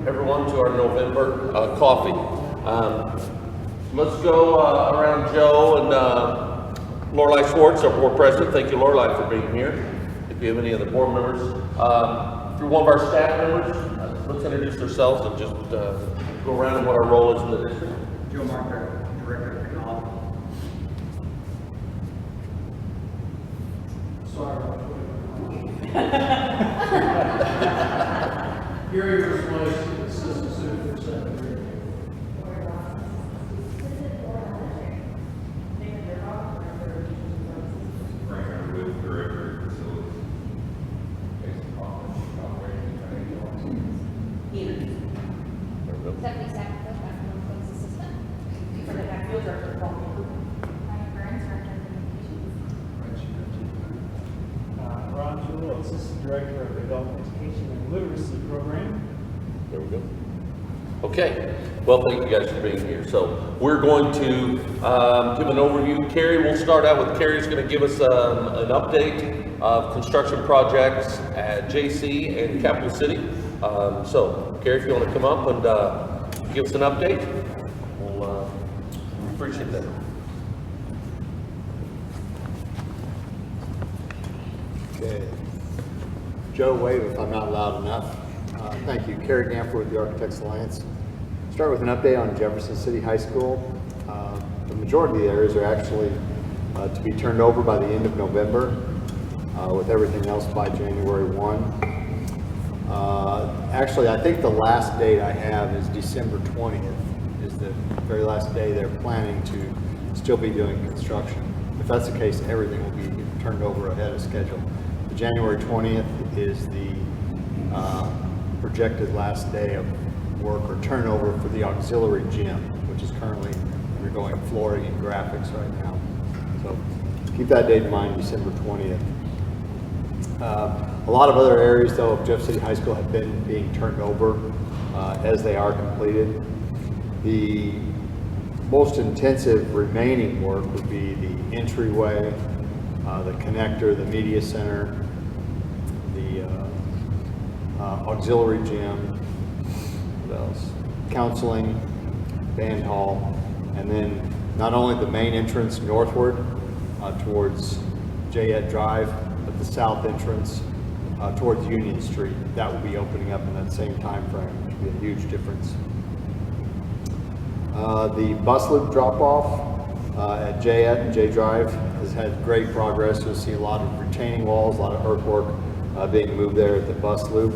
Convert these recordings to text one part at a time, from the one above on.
everyone, to our November coffee. Let's go around Joe and Lorelei Schwartz, our board president. Thank you, Lorelei, for being here. If you have any of the board members, through one of our staff members, let's introduce ourselves and just go around and what our role is in the district. Joe Marker, Director of Technology. Sorry. Gary Versmois, Assistant Superintendent. Franklin Wood, Director of Facilities. Jason Hoffman, Operations and Stephanie Sackler, Backfield Coach Assistant. For the Backfield Director of Quality Improvement. Ryan Burns, Director of Communications. Ron Jewell, Assistant Director of Adult Education and Literacy Program. There we go. Okay. Well, thank you guys for being here. So we're going to give an overview. Carrie, we'll start out with Carrie's going to give us an update of construction projects at JC and Capital City. So Carrie, if you want to come up and give us an update, we'll appreciate that. Okay. Joe, wave if I'm not loud enough. Thank you. Carrie Gamper with the Architects Alliance. Start with an update on Jefferson City High School. The majority of the areas are actually to be turned over by the end of November, with everything else by January 1. Actually, I think the last date I have is December 20th, is the very last day they're planning to still be doing construction. If that's the case, everything will be turned over ahead of schedule. The January 20th is the projected last day of work or turnover for the auxiliary gym, which is currently undergoing flooring and graphics right now. So keep that date in mind, December 20th. A lot of other areas, though, of Jeff City High School have been being turned over as they are completed. The most intensive remaining work would be the entryway, the connector, the media center, the auxiliary gym, what else? Counseling, band hall, and then not only the main entrance northward towards J.Ed Drive, but the south entrance towards Union Street. That will be opening up in that same time frame, which will be a huge difference. The bus loop drop-off at J.Ed and J Drive has had great progress. You'll see a lot of retaining walls, a lot of earthwork being moved there at the bus loop.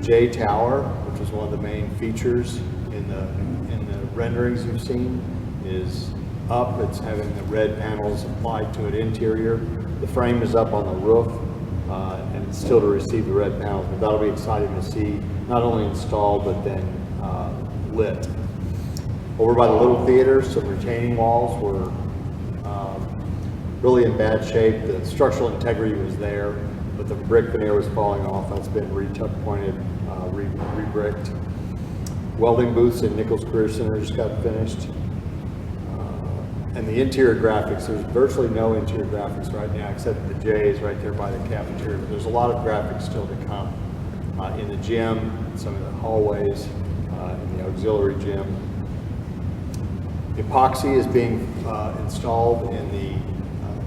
J Tower, which is one of the main features in the renderings you've seen, is up. It's having the red panels applied to it interior. The frame is up on the roof, and it's still to receive the red panels, but that'll be exciting to see, not only installed, but then lit. Over by the Little Theater, some retaining walls were really in bad shape. The structural integrity was there, but the brick veneer was falling off. That's been re-tuck pointed, re-bricked. Welding booths in Nichols Career Center just got finished. And the interior graphics, there's virtually no interior graphics right now, except the J's right there by the cafeteria. But there's a lot of graphics still to come in the gym, some of the hallways, in the auxiliary gym. Epoxy is being installed in the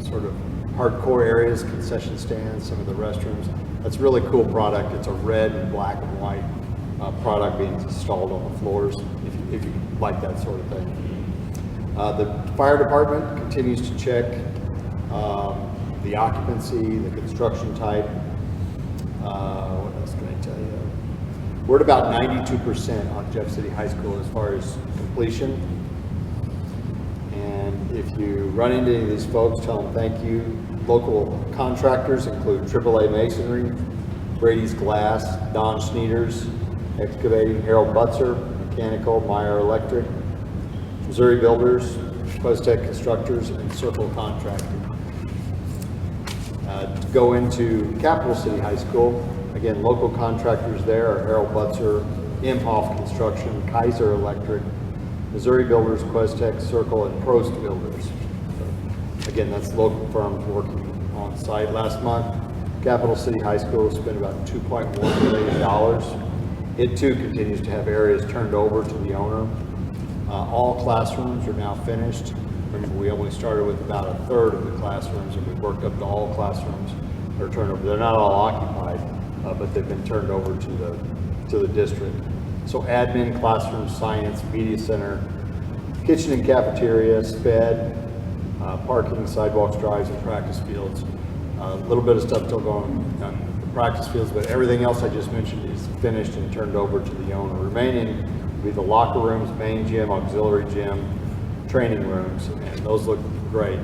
sort of hardcore areas, concession stands, some of the restrooms. That's a really cool product. It's a red and black and white product being installed on the floors, if you like that sort of thing. The fire department continues to check the occupancy, the construction type. What else can I tell you? We're at about 92% on Jeff City High School as far as completion. And if you run into any of these folks, tell them thank you. Local contractors include AAA Masonry, Brady's Glass, Don Schneiders, Excavating, Harold Butzer, Mechanical, Meyer Electric, Missouri Builders, Questec Constructors, and Circle Contracting. To go into Capital City High School, again, local contractors there are Harold Butzer, Imhoff Construction, Kaiser Electric, Missouri Builders, Questec, Circle, and Prost Builders. So, again, that's local firms working on site. Last month, Capital City High School spent about $2.1 million. It too continues to have areas turned over to the owner. All classrooms are now finished. Remember, we only started with about a third of the classrooms, and we've worked up to all classrooms that are turned over. They're not all occupied, but they've been turned over to the district. So admin, classroom, science, media center, kitchen and cafeteria, sped, parking, sidewalks, drives, and practice fields. A little bit of stuff still going on the practice fields, but everything else I just mentioned is finished and turned over to the owner. Remaining will be the locker rooms, main gym, auxiliary gym, training rooms, and those look great.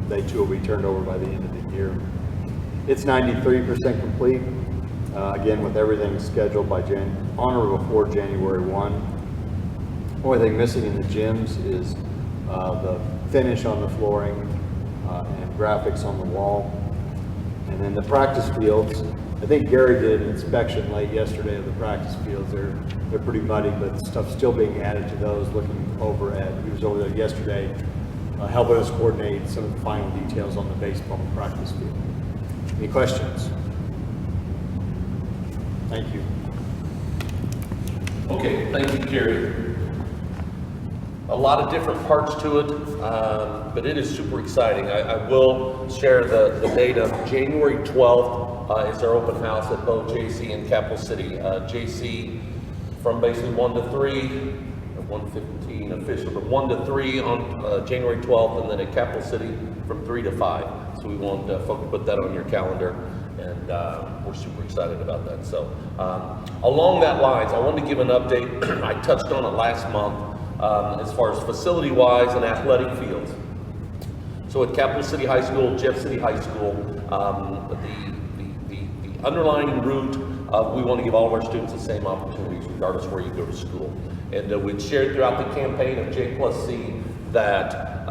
They too will be turned over by the end of the year. It's 93% complete, again with everything scheduled by on or before January 1. Only thing missing in the gyms is the finish on the flooring and graphics on the wall. And then the practice fields, I think Gary did an inspection late yesterday of the practice fields. They're pretty muddy, but stuff's still being added to those. Looking over at, he was over there yesterday, helping us coordinate some of the final details on the baseball practice field. Any questions? Thank you. Okay, thank you, Kerry. A lot of different parts to it, but it is super exciting. I will share the date of January 12th is our open house at both JC and Capital City. JC from basically 1 to 3, 1:15 official, but 1 to 3 on January 12th, and then at Capital City from 3 to 5. So we want folks to put that on your calendar, and we're super excited about that. So along that lines, I wanted to give an update. I touched on it last month. As far as facility-wise and athletic fields. So at Capital City High School, Jeff City High School, the underlying route, we want to give all of our students the same opportunities regardless of where you go to school. And we'd shared throughout the campaign of J+C that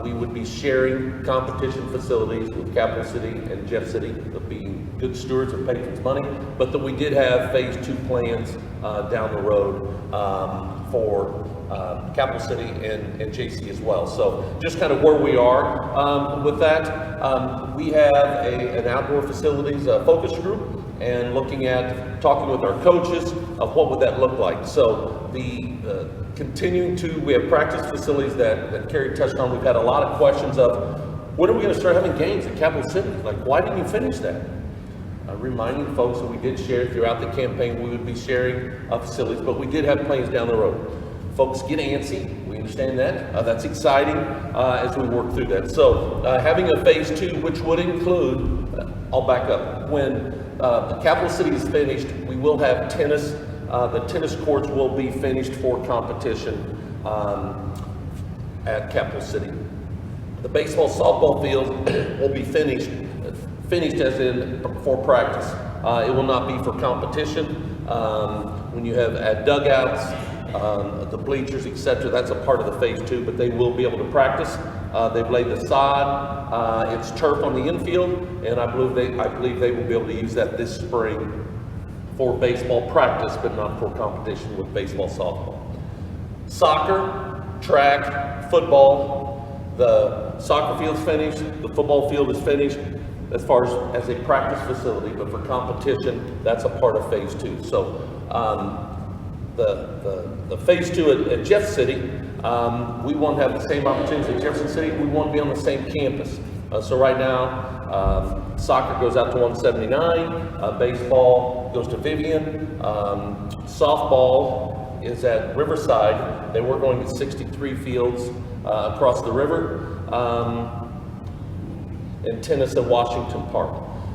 we would be sharing competition facilities with Capital City and Jeff City, being good stewards of patrons' money, but that we did have phase 2 plans down the road for Capital City and JC as well. So just kind of where we are with that. We have an outdoor facilities focus group and looking at talking with our coaches of what would that look like. So the continuing to, we have practice facilities that Kerry touched on. We've had a lot of questions of when are we going to start having games at Capital City? Like, why didn't you finish that? Reminding folks that we did share throughout the campaign, we would be sharing facilities, but we did have plans down the road. Folks get antsy, we understand that. That's exciting as we work through that. So having a phase 2, which would include, I'll back up, when the Capital City is finished, we will have tennis. The tennis courts will be finished for competition at Capital City. The baseball, softball fields will be finished as in for practice. It will not be for competition. When you have at dugouts, the bleachers, etc., that's a part of the phase 2, but they will be able to practice. They've laid the sod. It's turf on the infield, and I believe they will be able to use that this spring for baseball practice, but not for competition with baseball, softball. Soccer, track, football, the soccer field's finished, the football field is finished as far as a practice facility, but for competition, that's a part of phase 2. So the phase 2 at Jeff City, we want to have the same opportunities at Jefferson City. We want to be on the same campus. So right now, soccer goes out to 179, baseball goes to Vivian, softball is at Riverside. They were going to 63 fields across the river, and tennis at Washington Park.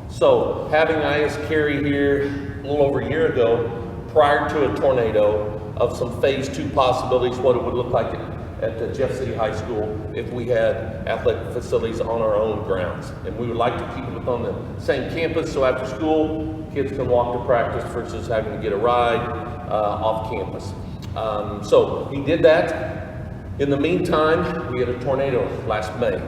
So having IS Carey here a little over a year ago, prior to a tornado, of some phase 2 possibilities, what it would look like at Jeff City High School if we had athletic facilities on our own grounds. And we would like to keep it on the same campus, so after school, kids can walk to practice versus having to get a ride off campus. So he did that. In the meantime, we had a tornado last May,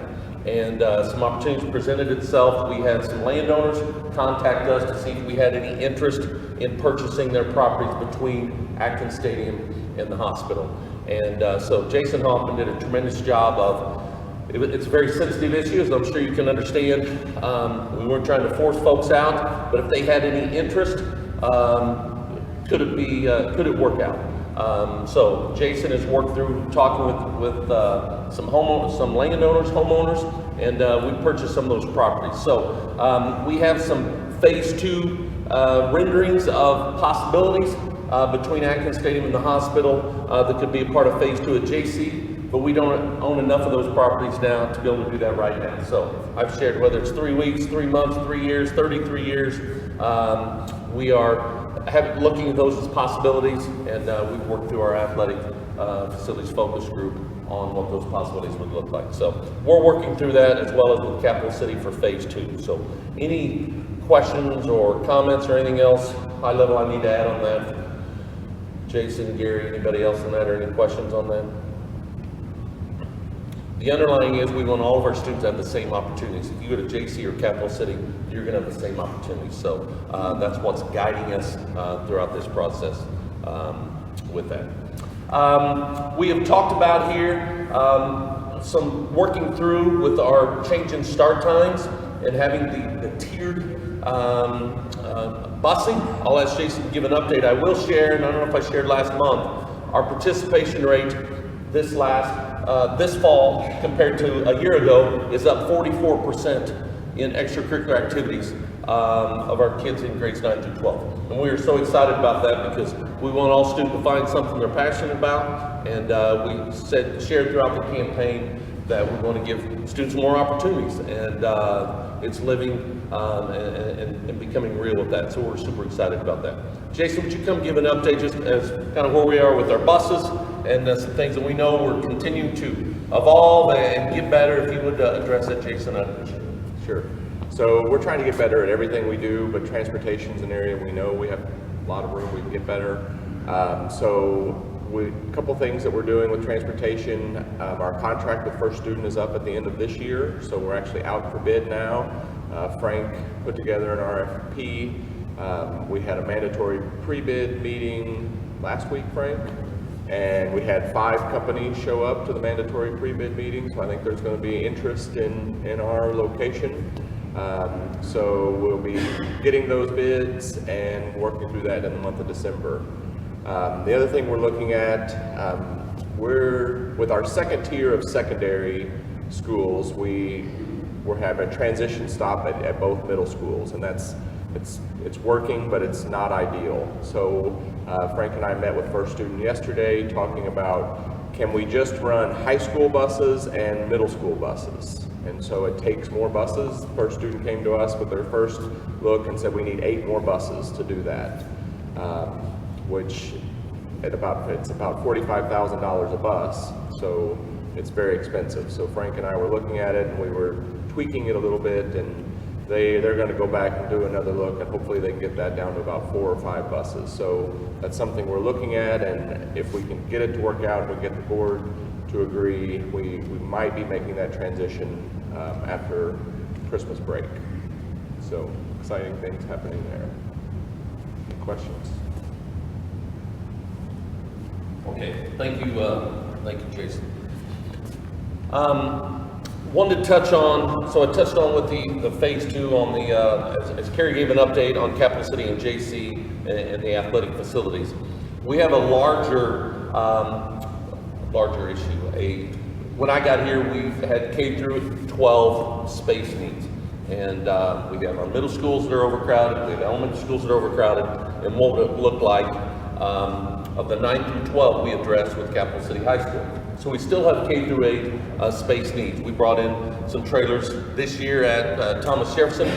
and some opportunities presented itself. We had some landowners contact us to see if we had any interest in purchasing their properties between Atkins Stadium and the hospital. And so Jason Hoffman did a tremendous job of it's a very sensitive issue, as I'm sure you can understand. We weren't trying to force folks out, but if they had any interest, could it work out? So Jason has worked through talking with some homeowners, some landowners, homeowners, and we purchased some of those properties. So we have some phase 2 renderings of possibilities between Atkins Stadium and the hospital that could be a part of phase 2 at JC, but we don't own enough of those properties now to be able to do that right now. So I've shared whether it's 3 weeks, 3 months, 3 years, 33 years, we are looking at those as possibilities, and we've worked through our athletic facilities focus group on what those possibilities would look like. So we're working through that as well as with Capital City for phase 2. So any questions or comments or anything else high level I need to add on that? Jason, Gary, anybody else on that, or any questions on that? The underlying is we want all of our students to have the same opportunities. If you go to JC or Capital City, you're going to have the same opportunities. So that's what's guiding us throughout this process with that. We have talked about here some working through with our change in start times and having the tiered busing. I'll ask Jason to give an update. I will share, and I don't know if I shared last month, our participation rate this fall compared to a year ago is up 44% in extracurricular activities of our kids in grades 9 through 12. And we are so excited about that because we want all students to find something they're passionate about, and we shared throughout the campaign that we want to give students more opportunities, and it's living and becoming real with that. So we're super excited about that. Jason, would you come give an update just as kind of where we are with our buses and some things that we know we're continuing to evolve and get better? If you would address that, Jason, I'd appreciate it. Sure. So we're trying to get better at everything we do, but transportation is an area we know we have a lot of room we can get better. A couple things that we're doing with transportation. Our contract with First Student is up at the end of this year, so we're actually out for bid now. Frank put together an RFP. We had a mandatory pre-bid meeting last week, Frank, and we had 5 companies show up to the mandatory pre-bid meeting, so I think there's going to be interest in our location. So we'll be getting those bids and working through that in the month of December. The other thing we're looking at, we're with our second tier of secondary schools, we're having a transition stop at both middle schools, and it's working, but it's not ideal. So Frank and I met with First Student yesterday talking about, can we just run high school buses and middle school buses? And so it takes more buses. First Student came to us with their first look and said we need 8 more buses to do that, which it's about $45,000 a bus, so it's very expensive. So Frank and I were looking at it, and we were tweaking it a little bit, and they're going to go back and do another look, and hopefully they can get that down to about 4 or 5 buses. So that's something we're looking at, and if we can get it to work out and we get the board to agree, we might be making that transition after Christmas break. So exciting things happening there. Any questions? Okay, thank you, Jason. Wanted to touch on, so I touched on with the phase 2 on the, as Carrie gave an update on Capital City and JC and the athletic facilities. We have a larger issue. When I got here, we had K through 12 space needs. And we have our middle schools that are overcrowded, we have elementary schools that are overcrowded, and what would it look like of the 9 through 12 we addressed with Capital City High School. So we still have K through 8 space needs. We brought in some trailers this year at Thomas Jefferson.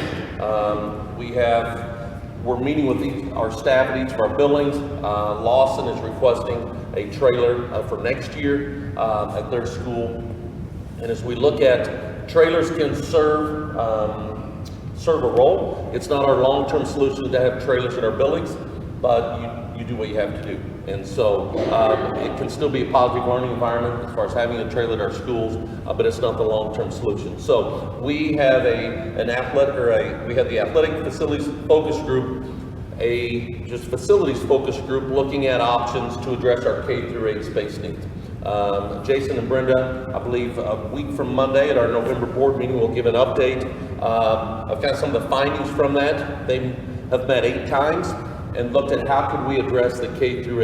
We're meeting with our staff at each of our buildings. Lawson is requesting a trailer for next year at their school. And as we look at, trailers can serve a role. It's not our long-term solution to have trailers in our buildings, but you do what you have to do. And so it can still be a positive learning environment as far as having a trailer at our schools, but it's not the long-term solution. So we have the athletic facilities focus group, facilities focus group looking at options to address our K through 8 space needs. Jason and Brenda, I believe a week from Monday at our November board meeting, will give an update of kind of some of the findings from that. They have met 8 times and looked at how could we address the K through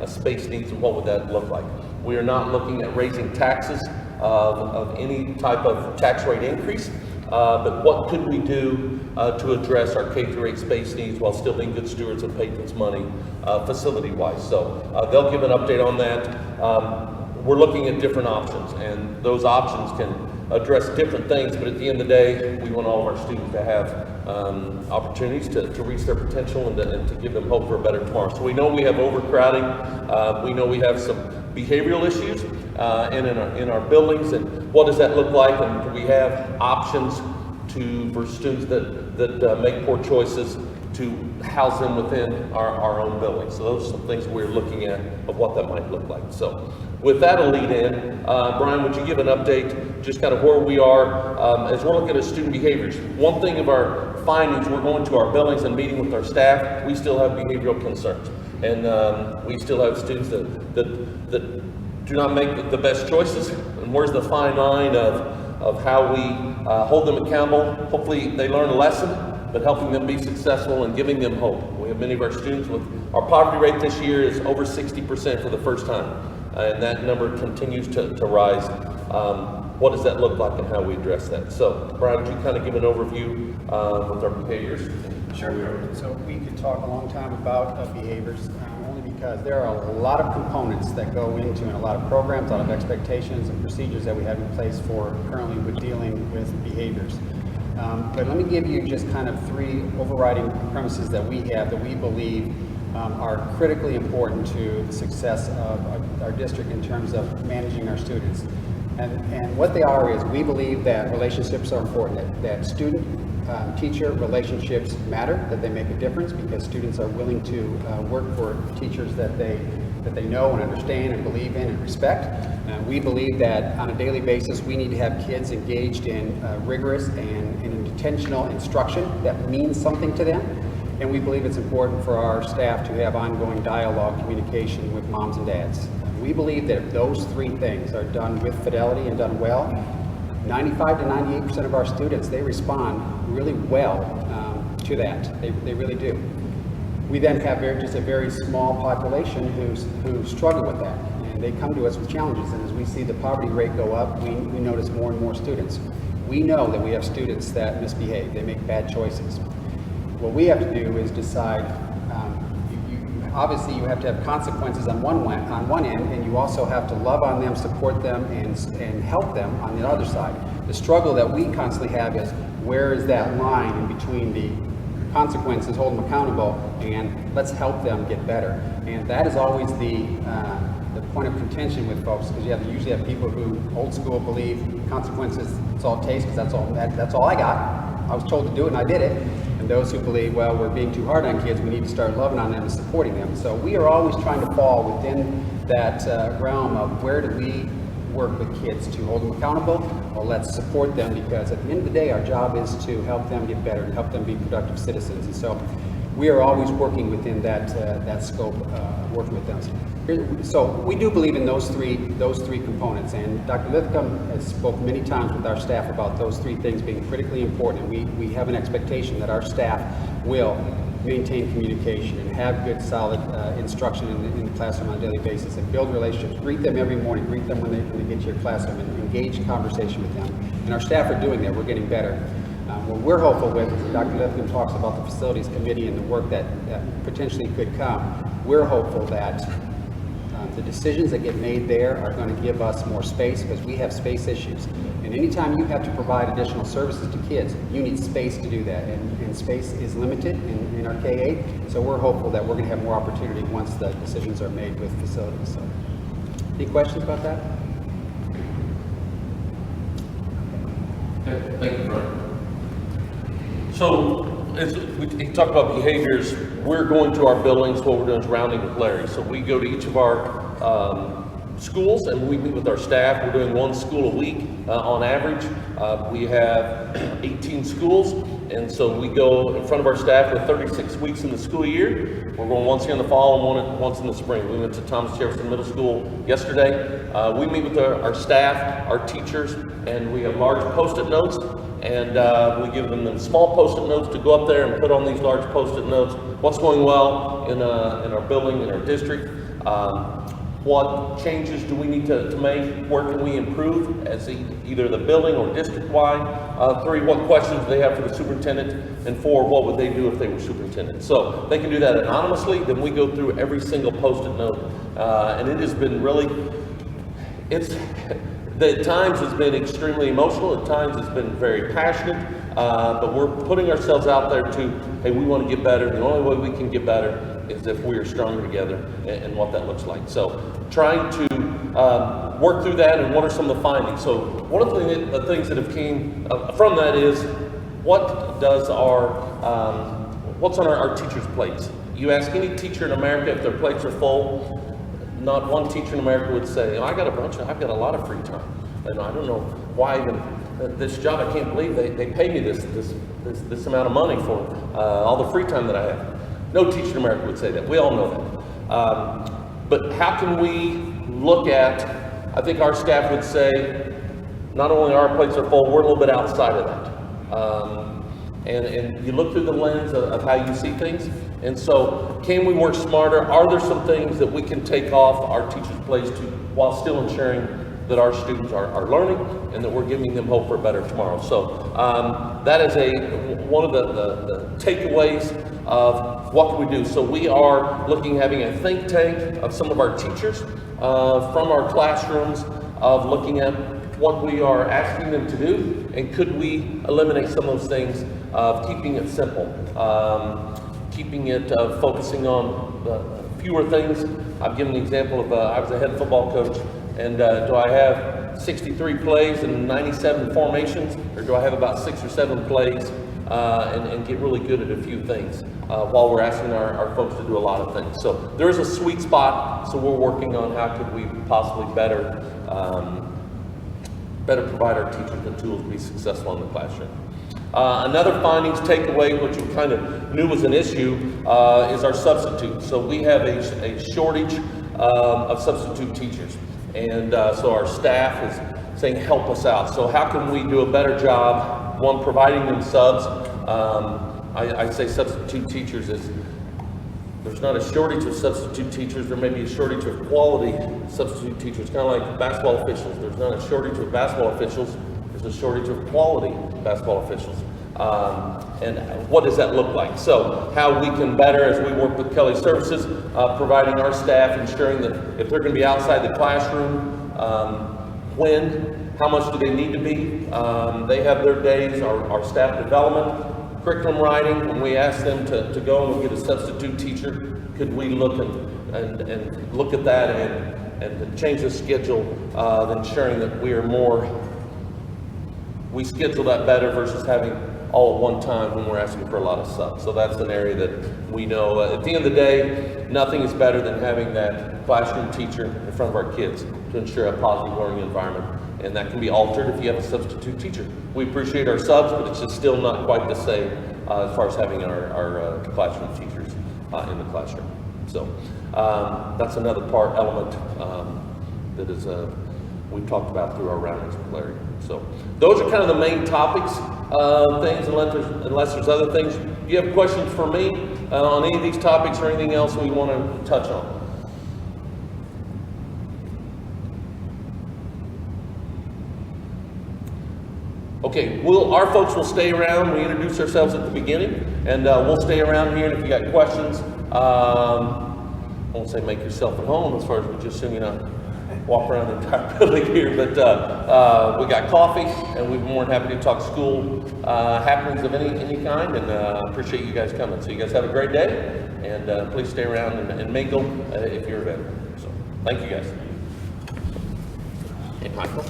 8 space needs and what would that look like. We are not looking at raising taxes of any type of tax rate increase, but what could we do to address our K through 8 space needs while still being good stewards of Peyton's money facility-wise. So they'll give an update on that. We're looking at different options, and those options can address different things, but at the end of the day, we want all of our students to have opportunities to reach their potential and to give them hope for a better tomorrow. So we know we have overcrowding, we know we have some behavioral issues in our buildings, and what does that look like, and do we have options for students that make poor choices to house them within our own building. So those are some things we're looking at of what that might look like. So with that a lead in, Brian, would you give an update, just kind of where we are as we're looking at student behaviors? One thing of our findings, we're going to our buildings and meeting with our staff, we still have behavioral concerns. And we still have students that do not make the best choices. And where's the fine line of how we hold them accountable? Hopefully they learn a lesson, but helping them be successful and giving them hope. We have many of our students with, our poverty rate this year is over 60% for the first time. And that number continues to rise. What does that look like and how we address that? So, Brian, would you kind of give an overview with our behaviors? Sure. So we could talk a long time about behaviors, only because there are a lot of components that go into and a lot of programs, a lot of expectations and procedures that we have in place for currently with dealing with behaviors. But let me give you just kind of 3 overriding premises that we have that we believe are critically important to the success of our district in terms of managing our students. And what they are is we believe that relationships are important, that student-teacher relationships matter, that they make a difference because students are willing to work for teachers that they know and understand and believe in and respect. We believe that on a daily basis we need to have kids engaged in rigorous and intentional instruction that means something to them. And we believe it's important for our staff to have ongoing dialogue, communication with moms and dads. We believe that if those 3 things are done with fidelity and done well, 95 to 98% of our students, they respond really well to that. They really do. We then have just a very small population who struggle with that, and they come to us with challenges. And as we see the poverty rate go up, we notice more and more students. We know that we have students that misbehave, they make bad choices. What we have to do is decide, obviously you have to have consequences on one end, and you also have to love on them, support them, and help them on the other side. The struggle that we constantly have is, where is that line in between the consequences, hold them accountable, and let's help them get better? And that is always the point of contention with folks, because you usually have people who old school believe consequences, it's all taste, because that's all I got. I was told to do it and I did it. And those who believe, well, we're being too hard on kids, we need to start loving on them and supporting them. So we are always trying to fall within that realm of where do we work with kids to hold them accountable, or let's support them, because at the end of the day our job is to help them get better and help them be productive citizens. And so we are always working within that scope, working with them. So we do believe in those three components, and Dr. Lithcomb has spoken many times with our staff about those 3 things being critically important. And we have an expectation that our staff will maintain communication and have good, solid instruction in the classroom on a daily basis, and build relationships. Greet them every morning. Greet them when they get to your classroom, and engage in conversation with them. And our staff are doing that. We're getting better. What we're hopeful with, Dr. Lithcomb talks about the facilities committee and the work that potentially could come. We're hopeful that the decisions that get made there are going to give us more space, because we have space issues. And anytime you have to provide additional services to kids, you need space to do that. And space is limited in our K-8. So we're hopeful that we're going to have more opportunity once the decisions are made with facilities. So, any questions about that? Okay, thank you, Brian. So, as we talk about behaviors, we're going to our buildings. What we're doing is rounding with Larry. So we go to each of our schools and we meet with our staff. We're doing 1 school a week on average. We have 18 schools, And so we go in front of our staff with 36 weeks in the school year. We're going once here in the fall and once in the spring. We went to Thomas Jefferson Middle School yesterday. We meet with our staff, our teachers, and we have large Post-it notes. And we give them small Post-it notes to go up there and put on these large Post-it notes. What's going well in our building, in our district? What changes do we need to make? Where can we improve as either the building or district-wide? 3, what questions do they have for the superintendent? And 4, what would they do if they were superintendent? So they can do that anonymously. Then we go through every single Post-it note. And it has been really, at times it's been extremely emotional, at times it's been very passionate, but we're putting ourselves out there to, hey, we want to get better. The only way we can get better is if we are stronger together, and what that looks like. So trying to work through that, and what are some of the findings. So one of the things that have came from that is, what does what's on our teachers' plates? You ask any teacher in America if their plates are full, not one teacher in America would say, I've got a lot of free time. And I don't know why even this job, I can't believe they pay me this amount of money for all the free time that I have. No teacher in America would say that. We all know that. But how can we look at, I think our staff would say, not only our plates are full, we're a little bit outside of that. And you look through the lens of how you see things. And so, can we work smarter? Are there some things that we can take off our teachers' plates while still ensuring that our students are learning and that we're giving them hope for a better tomorrow? So that is one of the takeaways of what can we do. So we are looking, having a think tank of some of our teachers from our classrooms, of looking at what we are asking them to do, and could we eliminate some of those things, of keeping it simple, keeping it focusing on the fewer things. I've given the example of I was a head football coach, and do I have 63 plays and 97 formations, or do I have about 6 or 7 plays and get really good at a few things while we're asking our folks to do a lot of things? So there is a sweet spot, so we're working on how could we possibly better provide our teachers the tools to be successful in the classroom. Another findings, takeaway, which we kind of knew was an issue, is our substitutes. So we have a shortage of substitute teachers. And so our staff is saying, help us out. So how can we do a better job, one, providing them subs. I say substitute teachers is, there's not a shortage of substitute teachers, there may be a shortage of quality substitute teachers, kind of like basketball officials. There's not a shortage of basketball officials, there's a shortage of quality basketball officials. And what does that look like? So how we can better, as we work with Kelly Services, providing our staff, ensuring that if they're going to be outside the classroom, when, how much do they need to be? They have their days, our staff development, curriculum writing. When we ask them to go and get a substitute teacher, could we look and look at that and change the schedule, ensuring that we schedule that better versus having all at one time when we're asking for a lot of subs. So that's an area that we know, at the end of the day, nothing is better than having that classroom teacher in front of our kids to ensure a positive learning environment. And that can be altered if you have a substitute teacher. We appreciate our subs, but it's just still not quite the same as far as having our classroom teachers in the classroom. So that's another element that is we've talked about through our roundings with Larry. So those are kind of the main topics, things, unless there's other things. Do you have questions for me on any of these topics or anything else we want to touch on? Okay, our folks will stay around. We introduce ourselves at the beginning, and we'll stay around here. And if you got questions, I won't say make yourself at home, as far as we just assume you're not walk around the entire building here, but we got coffee, and we'd be more than happy to talk school happenings of any kind, and appreciate you guys coming. So you guys have a great day, and please stay around and mingle if you're available. So thank you guys. Hey, Michael.